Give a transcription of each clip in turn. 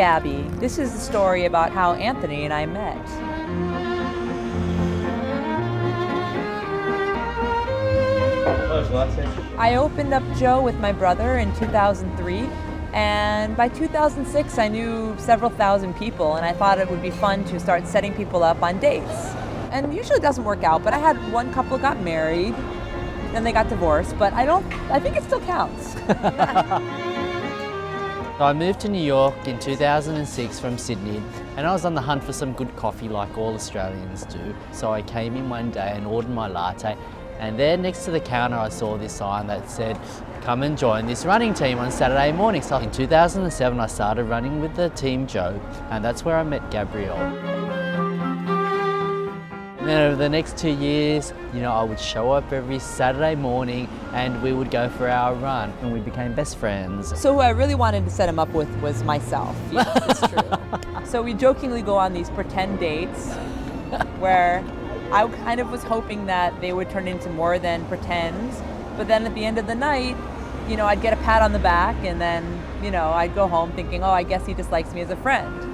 Gabby. This is the story about how Anthony and I met. I opened up Joe with my brother in 2003, and by 2006 I knew several thousand people, and I thought it would be fun to start setting people up on dates. And usually it doesn't work out, but I had one couple got married, then they got divorced, but I think it still counts. So I moved to New York in 2006 from Sydney, and I was on the hunt for some good coffee like all Australians do. So I came in one day and ordered my latte, and there next to the counter I saw this sign that said, "Come and join this running team on Saturday morning." So in 2007 I started running with the team Joe, and that's where I met Gabrielle. And then over the next 2 years, I would show up every Saturday morning and we would go for our run, and we became best friends. So who I really wanted to set him up with was myself. Yes, it's true. So we jokingly go on these pretend dates where I kind of was hoping that they would turn into more than pretend, but then at the end of the night, I'd get a pat on the back, and then, I'd go home thinking, oh, I guess he just likes me as a friend.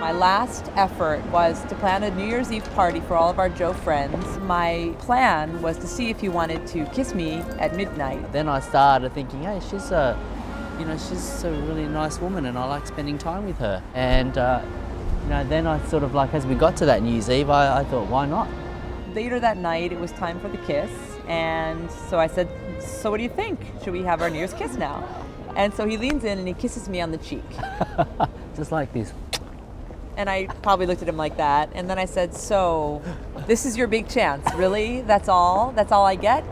My last effort was to plan a New Year's Eve party for all of our Joe friends. My plan was to see if he wanted to kiss me at midnight. Then I started thinking, hey, she's a really nice woman and I like spending time with her. And then I sort of as we got to that New Year's Eve, I thought, why not? Later that night, it was time for the kiss. And so I said, so what do you think? Should we have our New Year's kiss now? And so he leans in and he kisses me on the cheek. Just like this. And I probably looked at him like that. And then I said, so this is your big chance, really? That's all? That's all I get?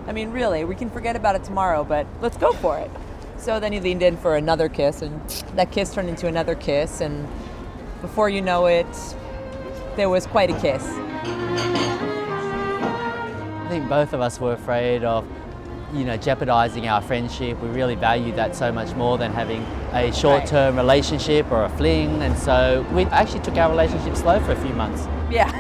I mean, really, we can forget about it tomorrow, but let's go for it. So then he leaned in for another kiss, and that kiss turned into another kiss. And before you know it, there was quite a kiss. I think both of us were afraid of jeopardizing our friendship. We really valued that so much more than having a short-term relationship or a fling, and so we actually took our relationship slow for a few months. Yeah.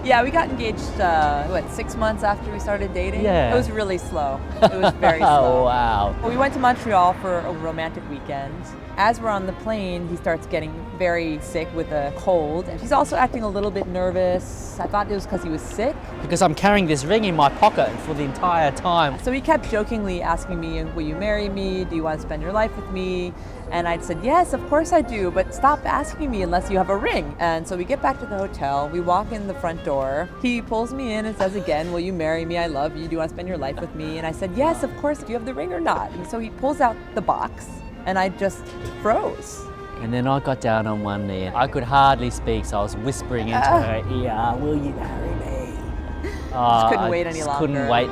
Yeah, we got engaged, 6 months after we started dating? Yeah. It was really slow. It was very slow. Oh, wow. We went to Montreal for a romantic weekend. As we're on the plane, he starts getting very sick with a cold, and he's also acting a little bit nervous. I thought it was because he was sick. Because I'm carrying this ring in my pocket for the entire time. So he kept jokingly asking me, will you marry me? Do you want to spend your life with me? And I'd said, yes, of course I do, but stop asking me unless you have a ring. And so we get back to the hotel, we walk in the front door. He pulls me in and says again, will you marry me? I love you. Do you want to spend your life with me? And I said, yes, of course. Do you have the ring or not? And so he pulls out the box, and I just froze. And then I got down on one knee. I could hardly speak, so I was whispering into her ear, will you marry me? Just couldn't wait any longer. Couldn't wait.